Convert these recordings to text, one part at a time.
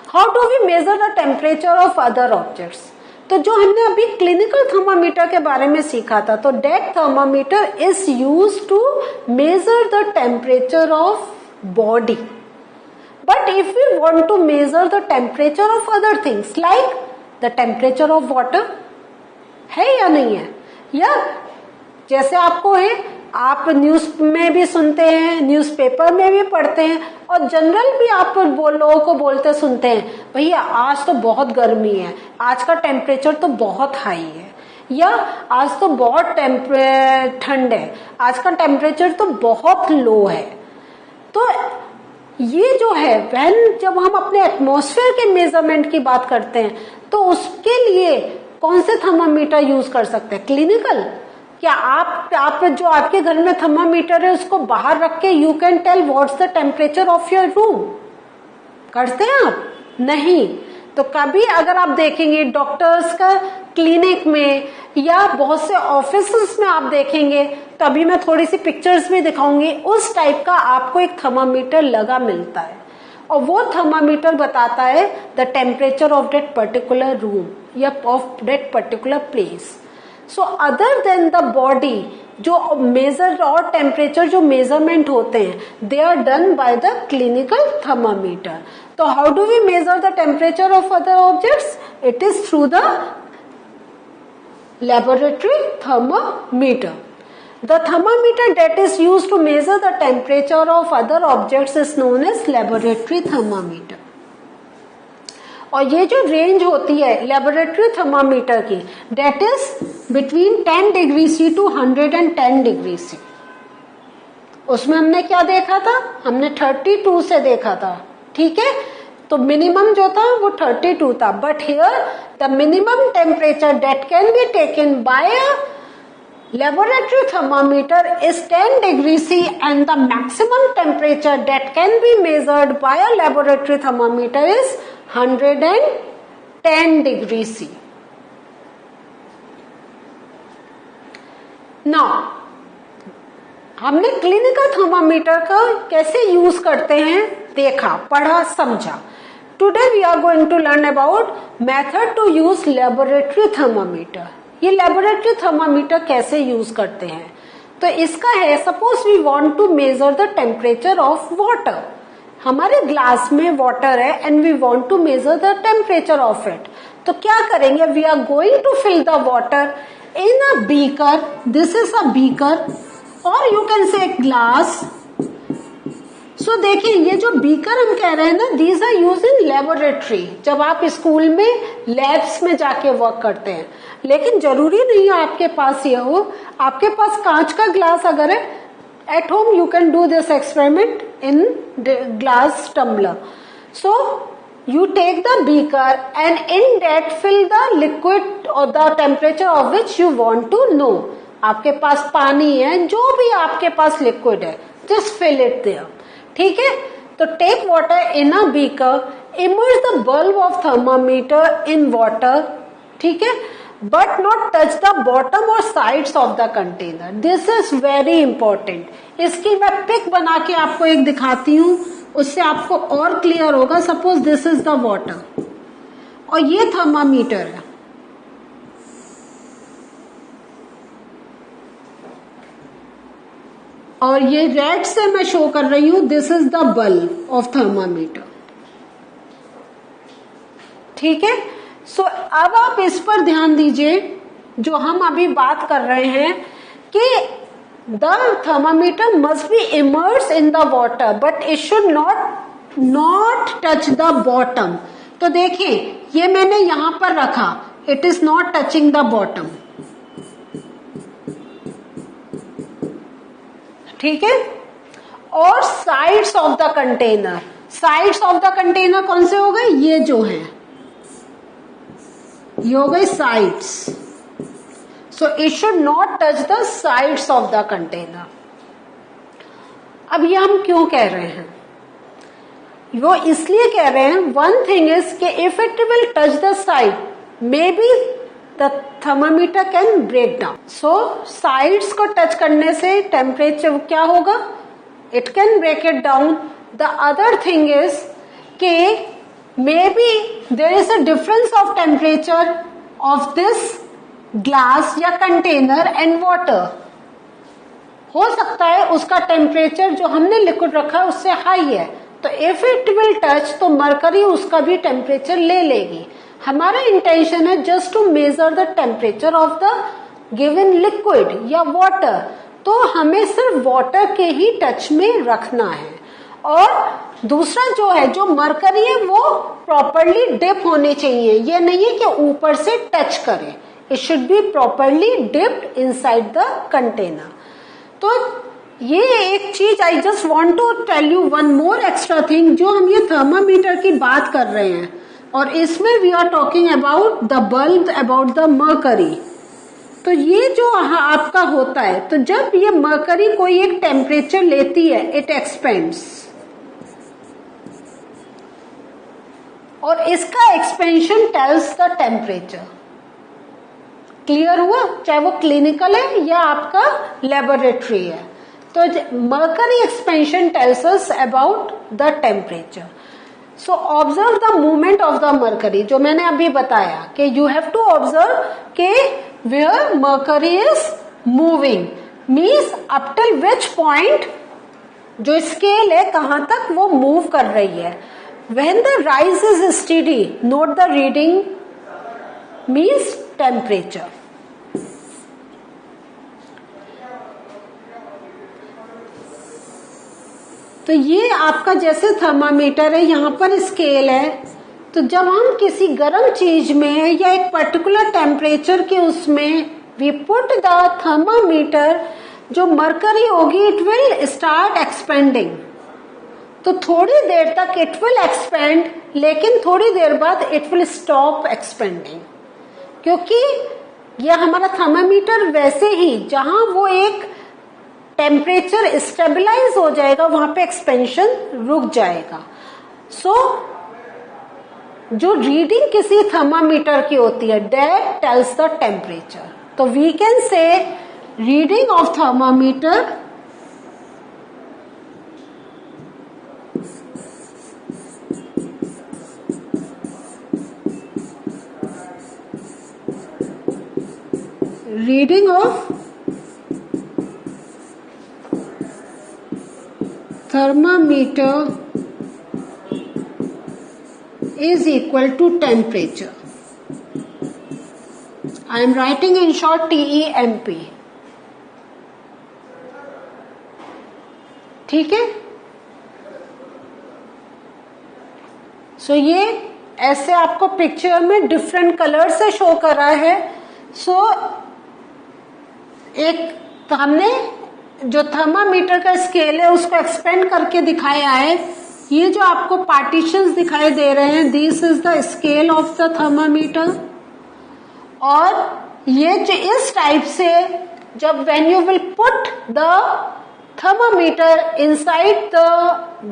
How do we measure the temperature of other objects? तो जो हमने अभी क्लिनिकल थर्मामीटर के बारे में सीखा था, तो that thermometer is used to measure the temperature of body. But if we want to measure the temperature of other things like the temperature of water, है या नहीं है? या जैसे आपको है, आप न्यूज में भी सुनते हैं, न्यूज़पेपर में भी पढ़ते हैं, और जनरल भी आप लोगों को बोलते सुनते हैं, भैया आज तो बहुत गर्मी है, आज का टेम्परेचर तो बहुत हाई है, या आज तो बहुत ठंड है, आज का टेम्परेचर तो बहुत लो है. तो ये जो है जब हम अपने एटमॉस्फेयर के मेजरमेंट की बात करते हैं, तो उसके लिए कौन से थर्मामीटर यूज कर सकते हैं? क्लिनिकल? क्या आप जो आपके घर में थर्मामीटर है उसको बाहर रख के you can tell what's the temperature of your room? करते हैं आप? नहीं. तो कभी अगर आप देखेंगे डॉक्टर्स का क्लिनिक में या बहुत से ऑफिस में आप देखेंगे, तो अभी मैं थोड़ी सी पिक्चर्स में दिखाऊंगी, उस टाइप का आपको एक थर्मामीटर लगा मिलता है, और वो थर्मामीटर बताता है the temperature of that particular room या of that particular place. So other than the body, जो मेजर और टेम्परेचर जो मेजरमेंट होते हैं, they are done by the clinical thermometer. तो how do we measure the temperature of other objects? It is through the laboratory thermometer. The thermometer that is used to measure the temperature of other objects is known as laboratory thermometer. और ये जो range होती है laboratory thermometer की, that is between 10 degree C to 110 degree C. उसमें हमने क्या देखा था? हमने 32 से देखा था. ठीक है, तो मिनिमम जो था वो 32 था. But here the minimum temperature that can be taken by a laboratory thermometer is 10 degree C, and the maximum temperature that can be measured by a laboratory thermometer is 110 degree C. Now, हमने clinical thermometer का कैसे use करते हैं देखा, पढ़ा, समझा. Today we are going to learn about method to use laboratory thermometer. ये laboratory thermometer कैसे यूज करते हैं? तो इसका है, suppose we want to measure the temperature of water. हमारे ग्लास में वाटर है and we want to measure the temperature of it. तो क्या करेंगे? We are going to fill the water in a beaker. This is a beaker और you can say glass. So देखिए, ये जो बीकर हम कह रहे हैं ना, these are use in laboratory. जब आप स्कूल में लैब्स में जाके वर्क करते हैं, लेकिन जरूरी नहीं है आपके पास ये हो. आपके पास कांच का ग्लास अगर है, at home you can do this experiment in glass tumbler. So you take the beaker and in that fill the liquid or the temperature of which you want to know. आपके पास पानी है, जो भी आपके पास liquid है, just fill it there. ठीक है, तो take water in a beaker, immerse the bulb of thermometer in water. ठीक है, but not touch the bottom or sides of the container. This is very important. इसकी मैं pick बना के आपको एक दिखाती हूँ, उससे आपको और क्लियर होगा. Suppose this is the water और ये थर्मामीटर है. और ये रेड से मैं शो कर रही हूं, this is the bulb of thermometer. ठीक है, सो अब आप इस पर ध्यान दीजिए, जो हम अभी बात कर रहे हैं कि the thermometer must be immersed in the water but it should not touch the bottom. तो देखिए, ये मैंने यहां पर रखा, it is not touching the bottom. ठीक है, और sides of the container. sides of the container कौन से हो गए? ये जो हैं, ये हो गए sides. So it should not touch the sides of the container. अब ये हम क्यों कह रहे हैं? वो इसलिए कह रहे हैं, one thing is कि if it will touch the side, maybe the thermometer can break down. So sides को टच करने से टेम्परेचर क्या होगा? It can break it down. The other thing is कि maybe there is a difference of temperature of this glass या container and water. हो सकता है उसका टेम्परेचर जो हमने लिक्विड रखा है उससे हाई है, तो इफ इट विल टच तो मरकरी उसका भी टेम्परेचर ले लेगी. हमारा इंटेंशन है just to measure the temperature of the given liquid या वाटर. तो हमें सिर्फ वाटर के ही टच में रखना है. और दूसरा जो है, जो मरकरी है वो प्रॉपरली डिप होनी चाहिए. ये नहीं है कि ऊपर से टच करे. It should be properly dipped inside the container. तो ये एक चीज I just want to tell you one more extra thing. जो हम ये थर्मामीटर की बात कर रहे हैं और इसमें we are talking about the bulb, about the mercury. तो ये जो आपका होता है, तो जब ये मरकरी कोई एक टेम्परेचर लेती है इट एक्सपेंड्स, और इसका expansion tales the temperature. Clear हुआ? चाहे वो क्लिनिकल है या आपका लेबोरेटरी है. तो mercury expansion tells us about the temperature. So observe the movement of the mercury, जो मैंने अभी बताया कि यू हैव टू ऑब्जर्व के where mercury is moving, means up till which point जो स्केल है कहां तक वो मूव कर रही है. When the rise is steady, note the reading means temperature. तो ये आपका जैसे थर्मामीटर है, यहाँ पर स्केल है. तो जब हम किसी गर्म चीज में या एक पर्टिकुलर टेम्परेचर के उसमें वी पुट द थर्मामीटर, जो मरकरी होगी इट विल स्टार्ट एक्सपेंडिंग. तो थोड़ी देर तक इट विल एक्सपेंड, लेकिन थोड़ी देर बाद इट विल स्टॉप एक्सपेंडिंग. क्योंकि यह हमारा थर्मामीटर वैसे ही जहां वो एक टेम्परेचर स्टेबलाइज हो जाएगा वहां पे एक्सपेंशन रुक जाएगा. सो जो रीडिंग किसी थर्मामीटर की होती है दैट टेल्स द टेम्परेचर. तो we can say reading of thermometer reading of thermometer is equal to temperature. I am writing in short TEMP. ठीक है. सो ये ऐसे आपको पिक्चर में डिफरेंट कलर से शो कर रहा है. सो एक हमने जो थर्मामीटर का स्केल है उसको एक्सपेंड करके दिखाया है. ये जो आपको पार्टीशंस दिखाई दे रहे हैं, this is the scale of the thermometer. और ये जो इस टाइप से जब when you will put the thermometer inside the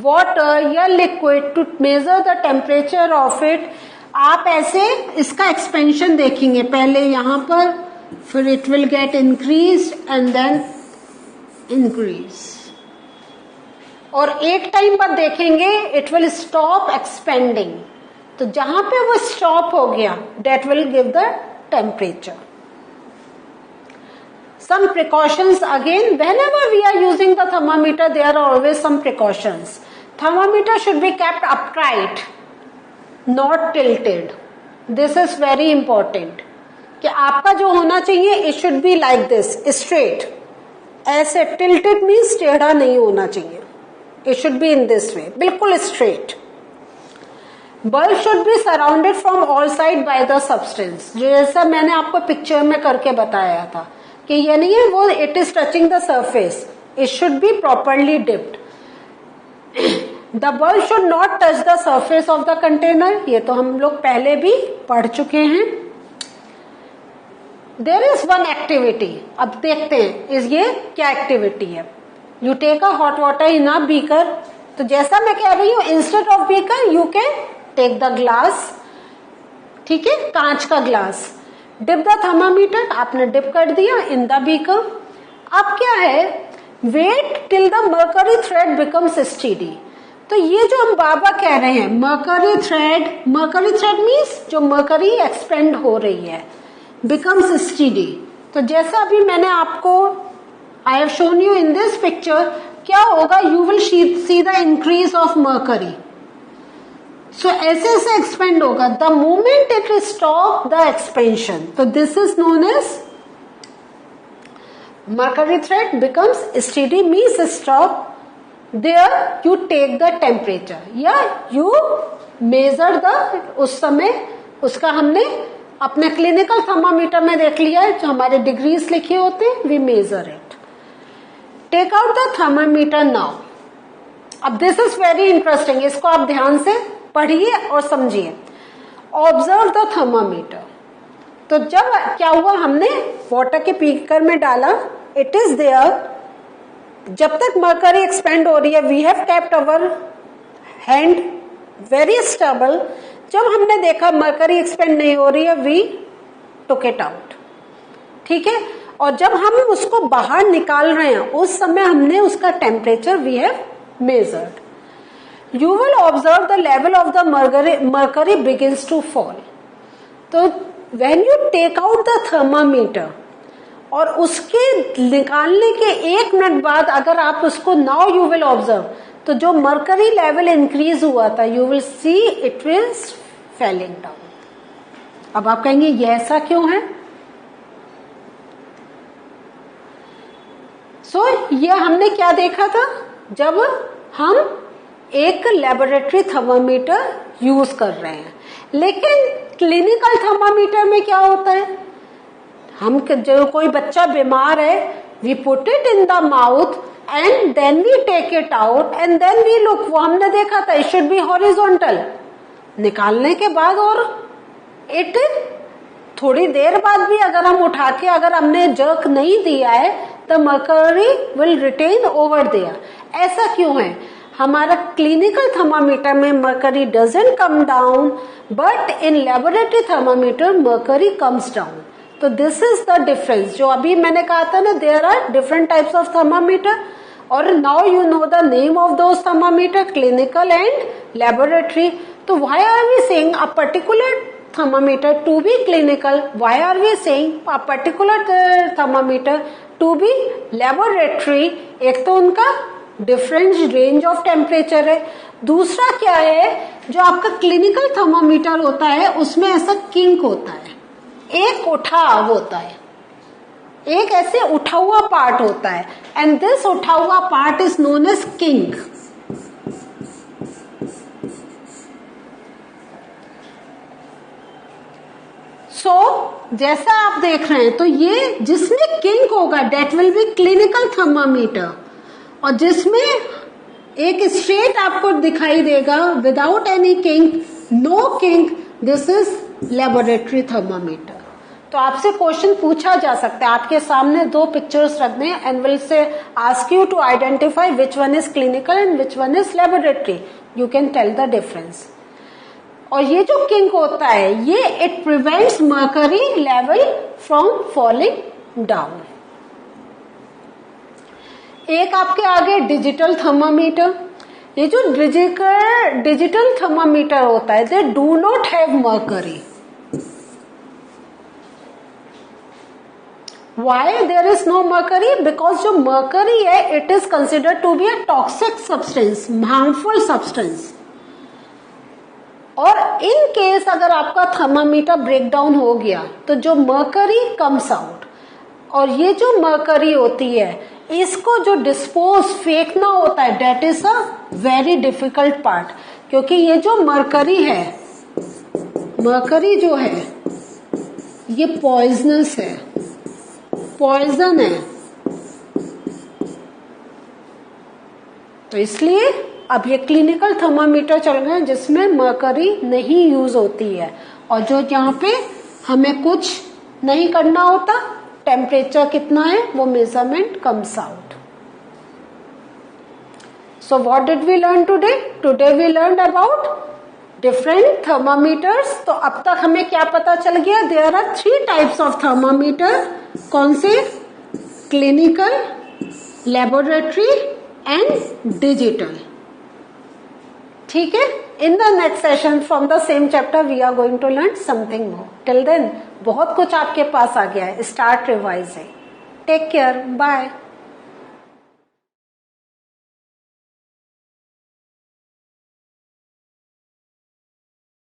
water या liquid to measure the temperature of it, आप ऐसे इसका एक्सपेंशन देखेंगे. पहले यहां पर, फिर it will get increase and then increase, और एक टाइम बाद देखेंगे इट विल स्टॉप एक्सपेंडिंग. तो जहां पे वो स्टॉप हो गया that will give the temperature. Some precautions again, whenever we are using the thermometer there are always some precautions. Thermometer should be kept upright, not tilted. This is very important. कि आपका जो होना चाहिए it should be like this, straight. ऐसे tilted means टेढ़ा नहीं होना चाहिए. It should be in this way, बिल्कुल straight. Bulb should be surrounded from all sides by the substance. जैसा मैंने आपको पिक्चर में करके बताया था कि ये नहीं है वो it is touching the surface, it should be properly dipped. The bulb should not touch the surface of the container. ये तो हम लोग पहले भी पढ़ चुके हैं. There is one activity. अब देखते हैं इस ये क्या एक्टिविटी है. You take a hot water in a beaker. तो जैसा मैं कह रही हूं, instead of beaker you can take the glass. ठीक है, कांच का ग्लास. डिप द थर्मामीटर, आपने डिप कर दिया इन द बीकर. अब क्या है, wait till the mercury thread becomes steady. तो ये जो हम बार बार कह रहे हैं मर्करी थ्रेड मीन्स जो मर्करी एक्सपेंड हो रही है बिकम्स स्टीडी। तो जैसा अभी मैंने आपको I have shown you in this picture, क्या होगा, you will see the increase of mercury. So ऐसे ऐसे एक्सपेंड होगा the moment it stop the expansion. तो this is known as mercury thread becomes steady means stop. There you take the temperature या you measure the, उस समय उसका हमने अपने क्लिनिकल थर्मामीटर में देख लिया है, जो हमारे डिग्रीज लिखे होते हैं, we measure it. Take out the thermometer now. अब this is very interesting, इसको आप ध्यान से पढ़िए और समझिए। Observe the thermometer. तो जब क्या हुआ, हमने वाटर के बीकर में डाला, इट इज देयर, जब तक मर्करी एक्सपेंड हो रही है we have kept our hand very stable. जब हमने देखा मर्करी एक्सपेंड नहीं हो रही है वी टुक इट आउट, ठीक है। और जब हम उसको बाहर निकाल रहे हैं उस समय हमने उसका temperature we have measured. You will observe the level of the mercury begins to fall. तो when you take out the thermometer और उसके निकालने के 1 मिनट बाद अगर आप उसको now you will observe, तो जो मर्करी लेवल इंक्रीज हुआ था you will see it is falling down। अब आप कहेंगे ये ऐसा क्यों है? ये हमने क्या देखा था, जब हम एक लेबोरेटरी थर्मामीटर यूज कर रहे हैं, लेकिन क्लिनिकल थर्मामीटर में क्या होता है, हम जो कोई बच्चा बीमार है we put it in the mouth and then we take it out and then we look. वो हमने देखा था इट शुड बी हॉरिजॉन्टल निकालने के बाद, और इट थोड़ी देर बाद भी अगर हम उठा के अगर हमने जर्क नहीं दिया है the mercury will retain over there. ऐसा क्यों है? हमारा क्लिनिकल थर्मामीटर में mercury doesn't come down but in laboratory thermometer mercury comes down. तो दिस इज द डिफरेंस। जो अभी मैंने कहा था ना, there are different types of thermometer और now you know the name of those thermometer, clinical and laboratory. तो why are we saying a particular thermometer to be clinical? Why are we saying a particular thermometer to be laboratory? एक तो उनका different range of temperature है, दूसरा क्या है, जो आपका क्लिनिकल थर्मामीटर होता है उसमें ऐसा किंक होता है, एक उठाव होता है, एक ऐसे उठा हुआ पार्ट होता है, एंड दिस उठा हुआ part is known as kink. जैसा आप देख रहे हैं, तो ये जिसमें किंक होगा that will be clinical thermometer, और जिसमें एक स्ट्रेट आपको दिखाई देगा without any kink, no kink, this is laboratory thermometer. तो आपसे क्वेश्चन पूछा जा सकता है, आपके सामने 2 पिक्चर्स रख दें and will say ask you to identify which one is clinical and which one is laboratory, you can tell the difference. और ये जो किंक होता है ये it prevents mercury level from falling down. एक आपके आगे डिजिटल थर्मामीटर। ये जो डिजिटल थर्मामीटर होता है they do not have mercury. Why there is no mercury? Because जो मर्करी है it is considered to be a toxic substance, harmful substance. और इन केस अगर आपका थर्मामीटर ब्रेक डाउन हो गया तो जो मर्करी कम्स आउट, और ये जो मर्करी होती है इसको जो डिस्पोज फेंकना होता है that is a very difficult part, क्योंकि ये जो मर्करी है, मर्करी जो है ये पॉइजनस है, पॉइजन है। तो इसलिए अब ये क्लिनिकल थर्मामीटर चल गए जिसमें मर्करी नहीं यूज होती है, और जो यहाँ पे हमें कुछ नहीं करना होता, टेम्परेचर कितना है वो measurement comes out. So what did we learn today? Today we learn about different thermometers. तो अब तक हमें क्या पता चल गया? There are 3 types of thermometer. कौन से? Clinical, laboratory and digital. ठीक है, in the next session from the same chapter we are going to learn something more. Till then बहुत कुछ आपके पास आ गया है. Start revising. Take care. Bye.